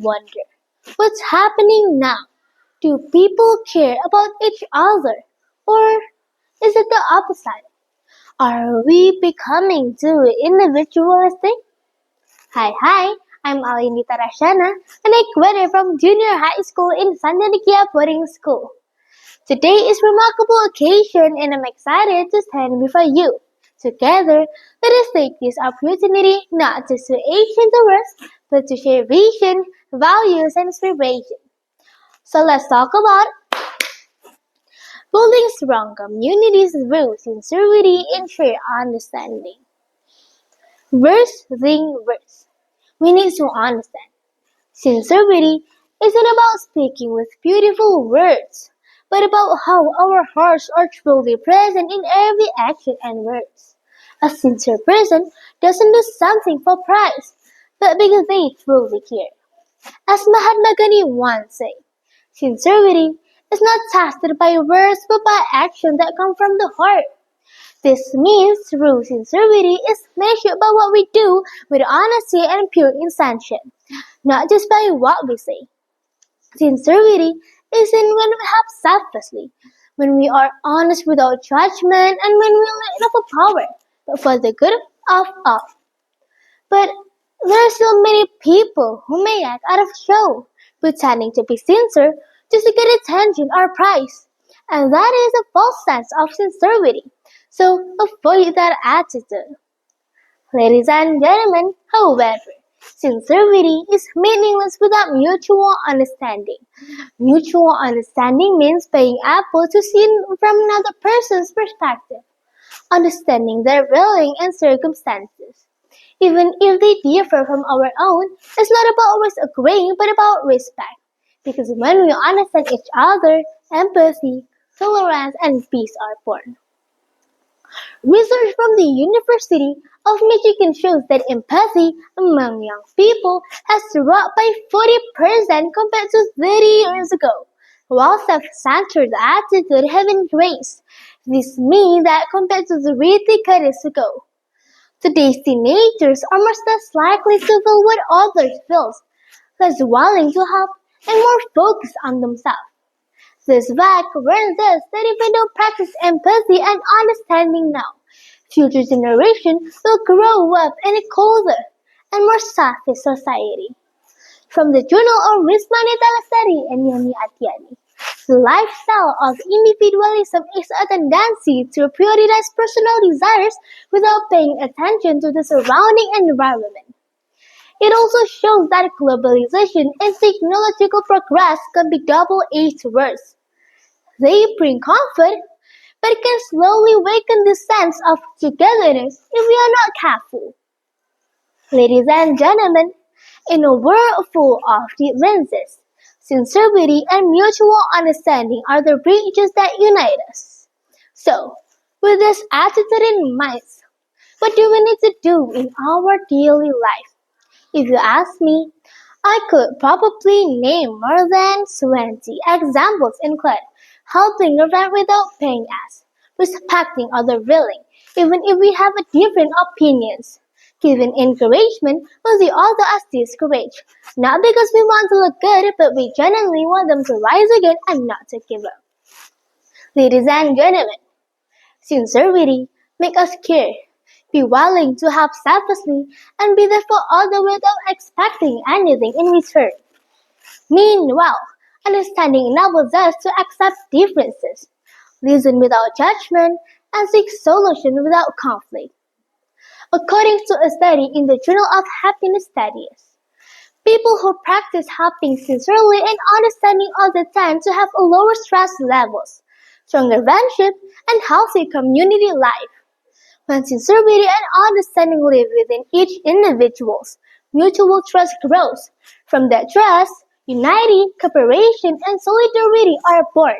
wonder, what's happening now? Do people care about each other? Or is it the opposite? Are we becoming too individualistic? Hi, I'm Alinita RASHANAH, and I graduated from junior high school in SUNDEKIA boarding school. Today is a remarkable occasion and I'm excited to stand before you. Together, let us take this opportunity not just to exchange the words, but to share vision, values, and inspiration. So let's talk about building strong communities through sincerity and shared understanding. First thing first, we need to understand. Sincerity isn't about speaking with beautiful words, but about how our hearts are truly present in every action and words. A sincere person doesn't do something for prize, but because they truly care. As Mahatma Gandhi once said, sincerity is not tested by words but by action that come from the heart. This means true sincerity is measured by what we do with honesty and pure intention, not just by what we say. Sincerity isn't when we have selflessly, when we are honest without judgment, and when we let of power, but for the good of all. But there are still many people who may act out of show, pretending to be sincere just to get attention or praise. And that is a false sense of sincerity. So avoid that attitude. Ladies and gentlemen, however, sincerity is meaningless without mutual understanding. Mutual understanding means being able to see from another person's perspective, understanding their feelings and circumstances. Even if they differ from our own, it's not about always agreeing, but about respect. Because when we understand each other, empathy, tolerance, and peace are born. Research from the University of Michigan shows that empathy among young people has dropped by 40% compared to 30 years ago, while self-centered attitudes have increased. This means that compared to 3 decades ago, today's teenagers are much less likely to feel what others feel, less willing to help, and more focused on themselves. This fact warns us that if we don't practice empathy and understanding now, future generations will grow up in a colder and more selfish society. From the Journal of Rismani Talasari and Yani Atiani, the lifestyle of individualism is a tendency to prioritize personal desires without paying attention to the surrounding environment. It also shows that globalization and technological progress can be double-edged swords. They bring comfort, but can slowly weaken the sense of togetherness if we are not careful. Ladies and gentlemen, in a world full of differences, sincerity and mutual understanding are the bridges that unite us. So, with this attitude in mind, what do we need to do in our daily life? If you ask me, I could probably name more than 20 examples include helping a friend without paying us, respecting other feelings, even if we have a different opinions, giving encouragement when the other is discouraged, not because we want to look good, but we genuinely want them to rise again and not to give up. Ladies and gentlemen, sincerity makes us care, be willing to help selflessly, and be there for others without expecting anything in return. Meanwhile, understanding enables us to accept differences, listen without judgment, and seek solutions without conflict. According to a study in the Journal of Happiness Studies, people who practice helping sincerely and understanding others tend to have lower stress levels, stronger friendship, and healthy community life. When sincerity and understanding live within each individual, mutual trust grows. From that trust, unity, cooperation, and solidarity are born.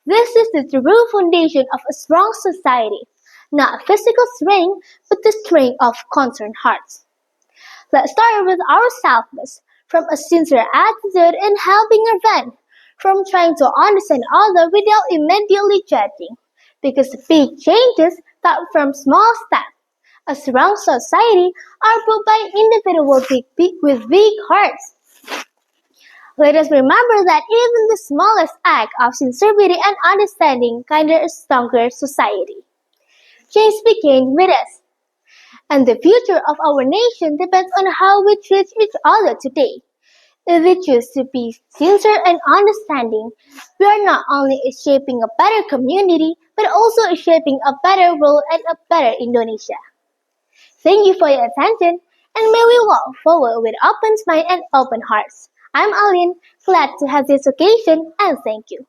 This is the true foundation of a strong society, not physical strength, but the strength of concerned hearts. Let's start with ourselves, from a sincere attitude in helping a friend, from trying to understand others without immediately judging, because big changes start from small steps. A strong society are built by individuals with big hearts. Let us remember that even the smallest act of sincerity and understanding can create a stronger society. Change begins with us, and the future of our nation depends on how we treat each other today. If we choose to be sincere and understanding, we are not only shaping a better community, but also shaping a better world and a better Indonesia. Thank you for your attention, and may we walk forward with open minds and open hearts. I'm Aline, glad to have this occasion, and thank you.